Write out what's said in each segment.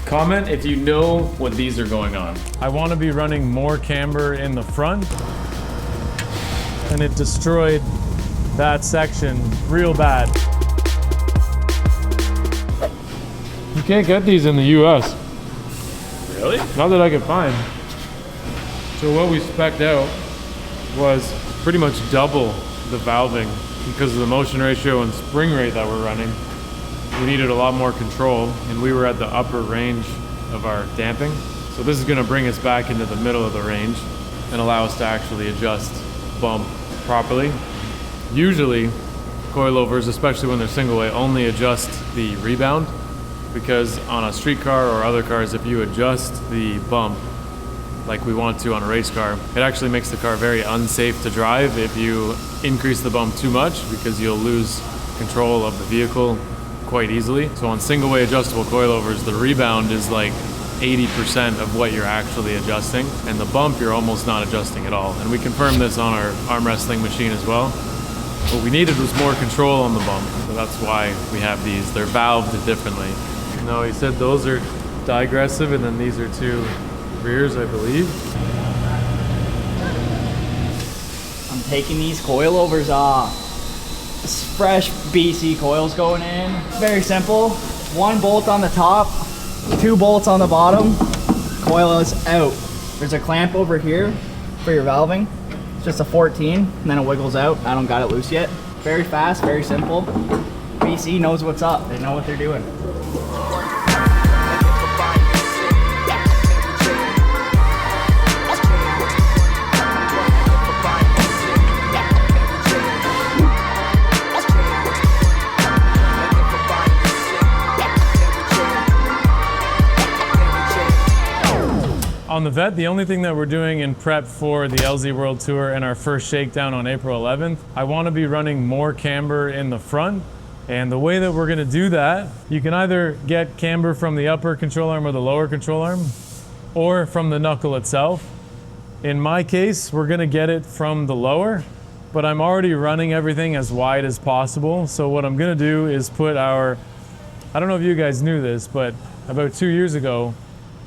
Comment if you know what these are going on. I want to be running more camber in the front, and it destroyed that section real bad. You can't get these in the US. Really? Not that I could find. So what we spec'd out was pretty much double the valving because of the motion ratio and spring rate that we're running. We needed a lot more control, and we were at the upper range of our damping. So this is gonna bring us back into the middle of the range and allow us to actually adjust bump properly. Usually, coilovers, especially when they're single way, only adjust the rebound, because on a street car or other cars, if you adjust the bump like we want to on a race car, it actually makes the car very unsafe to drive if you increase the bump too much, because you'll lose control of the vehicle quite easily. So on single way adjustable coilovers, the rebound is like 80% of what you're actually adjusting, and the bump you're almost not adjusting at all. And we confirmed this on our arm wrestling machine as well. What we needed was more control on the bump, so that's why we have these. They're valved differently. No, he said those are digressive, and then these are two rears, I believe. I'm taking these coilovers off. This fresh BC coils going in. Very simple. 1 bolt on the top, 2 bolts on the bottom. Coil is out. There's a clamp over here for your valving. It's just a 14, and then it wiggles out. I don't got it loose yet. Very fast, very simple. BC knows what's up. They know what they're doing. On the Vet, the only thing that we're doing in prep for the LZ World Tour and our first shakedown on April 11th, I want to be running more camber in the front. And the way that we're going to do that, you can either get camber from the upper control arm or the lower control arm, or from the knuckle itself. In my case, we're going to get it from the lower, but I'm already running everything as wide as possible. So what I'm going to do is put our, I don't know if you guys knew this, but about 2 years ago,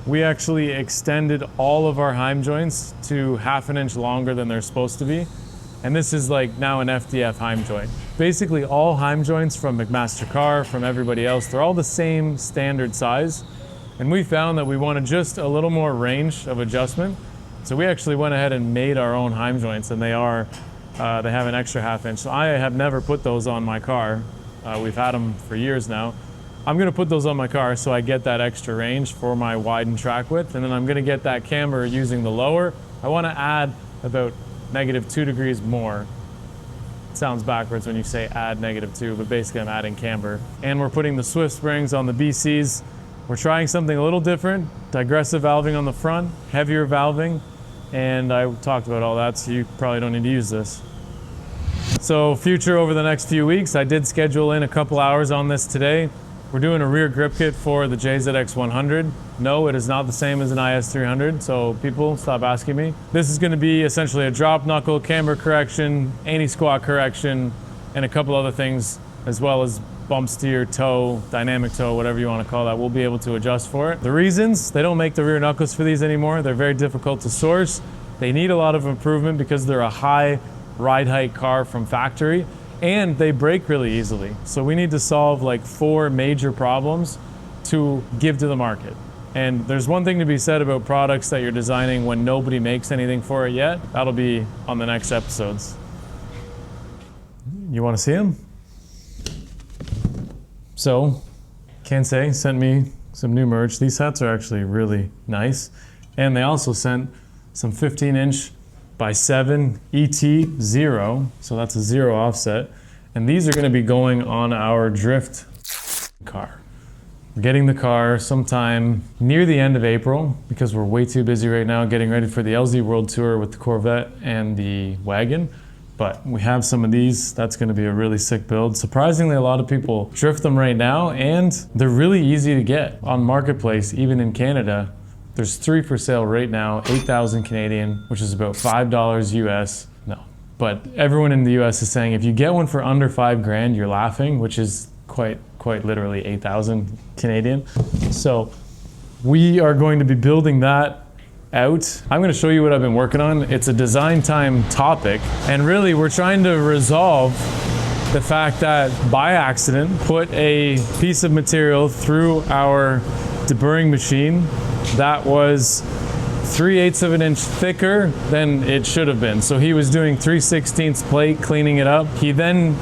we actually extended all of our heim joints to 1/2 inch longer than they're supposed to be. And this is like now an FDF heim joint. Basically all heim joints from McMaster Carr, from everybody else, they're all the same standard size. And we found that we wanted just a little more range of adjustment. So we actually went ahead and made our own heim joints, and they have an extra 1/2 inch. So I have never put those on my car. We've had them for years now. I'm gonna put those on my car so I get that extra range for my widened track width, and then I'm gonna get that camber using the lower. I wanna add about -2 degrees more. It sounds backwards when you say add -2, but basically I'm adding camber. And we're putting the Swift springs on the BCs. We're trying something a little different, digressive valving on the front, heavier valving, and I talked about all that, so you probably don't need to use this. So future over the next few weeks, I did schedule in a couple hours on this today. We're doing a rear grip kit for the JZX 100. No, it is not the same as an IS 300, so people, stop asking me. This is gonna be essentially a drop knuckle, camber correction, anti-squat correction, and a couple other things, as well as bump steer, toe, dynamic toe, whatever you wanna call that. We'll be able to adjust for it. The reasons, they don't make the rear knuckles for these anymore. They're very difficult to source. They need a lot of improvement because they're a high ride height car from factory, and they break really easily. So we need to solve like 4 major problems to give to the market. And there's one thing to be said about products that you're designing when nobody makes anything for it yet. That'll be on the next episodes. You want to see them? So, Kansei sent me some new merch. These hats are actually really nice. And they also sent some 15-inch by 7 ET0, so that's a 0 offset. And these are gonna be going on our drift car. We're getting the car sometime near the end of April because we're way too busy right now getting ready for the LZ World Tour with the Corvette and the wagon. But we have some of these. That's gonna be a really sick build. Surprisingly, a lot of people drift them right now, and they're really easy to get on Marketplace, even in Canada. There's 3 for sale right now, 8,000 Canadian, which is about $5 US. No, but everyone in the US is saying if you get one for under 5 grand, you're laughing, which is quite literally 8,000 Canadian. So we are going to be building that out. I'm going to show you what I've been working on. It's a design time topic, and really we're trying to resolve the fact that by accident put a piece of material through our deburring machine that was 3/8 of an inch thicker than it should have been. So he was doing 3/16 plate, cleaning it up. He then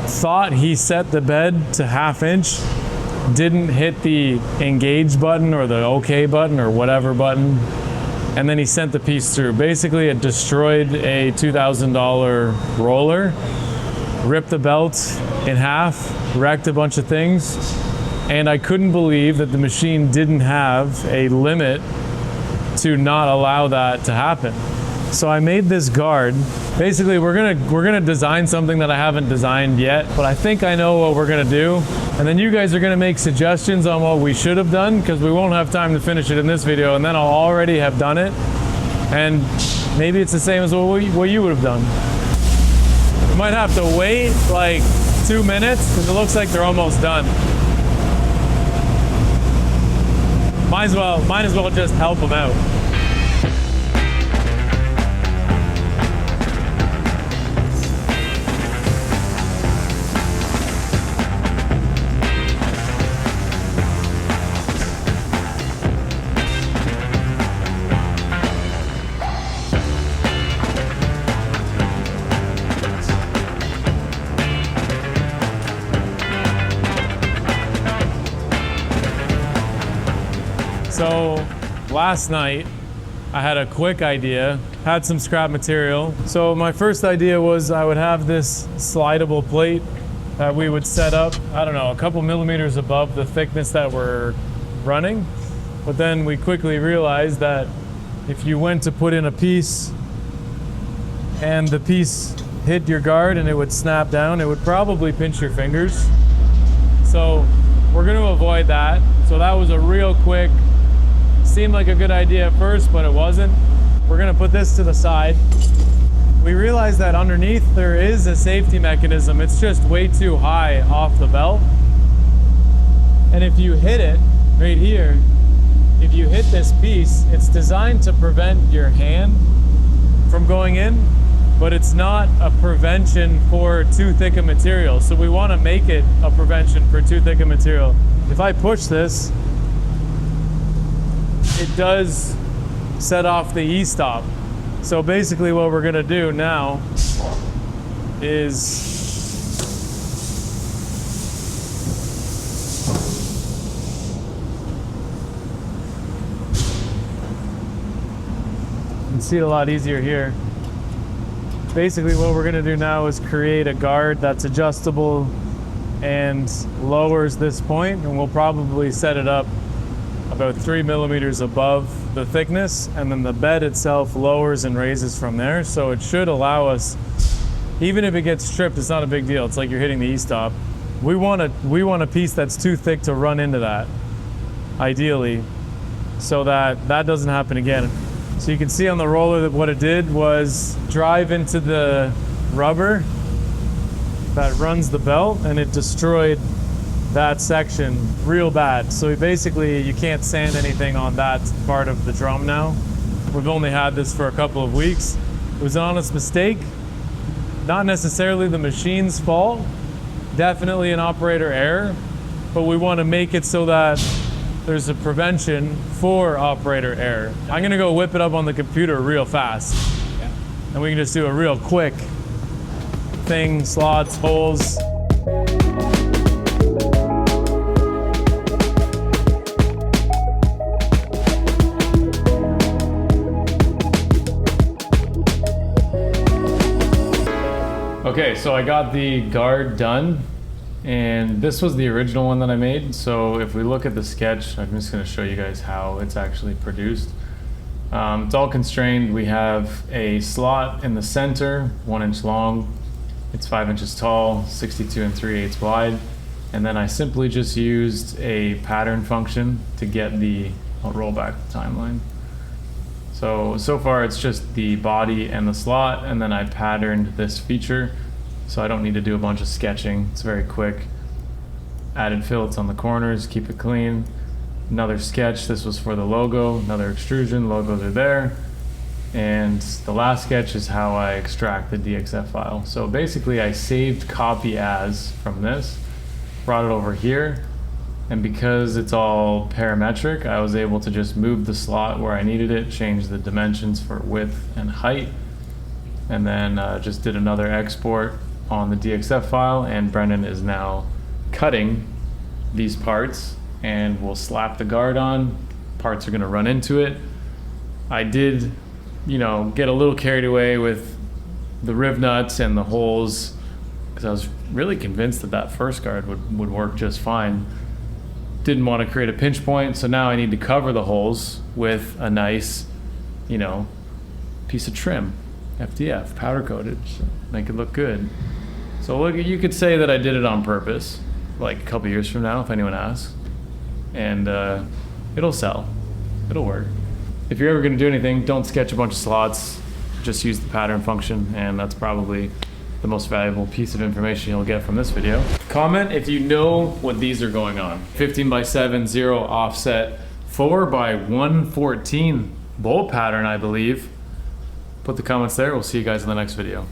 thought he set the bed to 1/2 inch, didn't hit the engage button or the OK button or whatever button, and then he sent the piece through. Basically, it destroyed a $2,000 roller, ripped the belt in half, wrecked a bunch of things, and I couldn't believe that the machine didn't have a limit to not allow that to happen. So I made this guard. Basically, we're gonna design something that I haven't designed yet, but I think I know what we're gonna do. And then you guys are gonna make suggestions on what we should have done, because we won't have time to finish it in this video, and then I'll already have done it. And maybe it's the same as what you would have done. You might have to wait like 2 minutes, because it looks like they're almost done. Might as well just help them out. So last night I had a quick idea, had some scrap material. So my first idea was I would have this slidable plate that we would set up, I don't know, a couple millimeters above the thickness that we're running. But then we quickly realized that if you went to put in a piece and the piece hit your guard and it would snap down, it would probably pinch your fingers. So we're going to avoid that. So that was a real quick, seemed like a good idea at first, but it wasn't. We're gonna put this to the side. We realized that underneath there is a safety mechanism. It's just way too high off the belt. And if you hit it right here, if you hit this piece, it's designed to prevent your hand from going in, but it's not a prevention for too thick a material. So we wanna make it a prevention for too thick a material. If I push this, it does set off the e-stop. So basically what we're gonna do now is you can see it a lot easier here. Basically what we're gonna do now is create a guard that's adjustable and lowers this point, and we'll probably set it up about 3 millimeters above the thickness, and then the bed itself lowers and raises from there. So it should allow us, even if it gets stripped, it's not a big deal. It's like you're hitting the e-stop. We want a piece that's too thick to run into that, ideally, so that that doesn't happen again. So you can see on the roller that what it did was drive into the rubber that runs the belt, and it destroyed that section real bad. So basically you can't sand anything on that part of the drum now. We've only had this for a couple of weeks. It was an honest mistake, not necessarily the machine's fault, definitely an operator error, but we want to make it so that there's a prevention for operator error. I'm gonna go whip it up on the computer real fast, and we can just do a real quick thing, slots, holes. Okay, so I got the guard done, and this was the original one that I made. So if we look at the sketch, I'm just going to show you guys how it's actually produced. It's all constrained. We have a slot in the center, 1 inch long. It's 5 inches tall, 62 3/8 wide. And then I simply just used a pattern function to get the, I'll roll back the timeline. So far it's just the body and the slot, and then I patterned this feature, so I don't need to do a bunch of sketching. It's very quick. Added fillets on the corners, keep it clean. another sketch. This was for the logo, another extrusion, logos are there. And the last sketch is how I extract the DXF file. So basically I saved copy as from this, brought it over here, and because it's all parametric, I was able to just move the slot where I needed it, change the dimensions for width and height, and then just did another export on the DXF file, and Brendan is now cutting these parts, and we'll slap the guard on. Parts are gonna run into it. I did, you know, get a little carried away with the riv nuts and the holes, because I was really convinced that that first guard would work just fine. Didn't want to create a pinch point, so now I need to cover the holes with a nice, you know, piece of trim, FDF, powder coated, make it look good. So look, you could say that I did it on purpose, like a couple years from now, if anyone asks, and it'll sell, it'll work. If you're ever going to do anything, don't sketch a bunch of slots, just use the pattern function, and that's probably the most valuable piece of information you'll get from this video. Comment if you know what these are going on. 15x7, 0 offset, 4x114 bolt pattern, I believe. Put the comments there. We'll see you guys in the next video.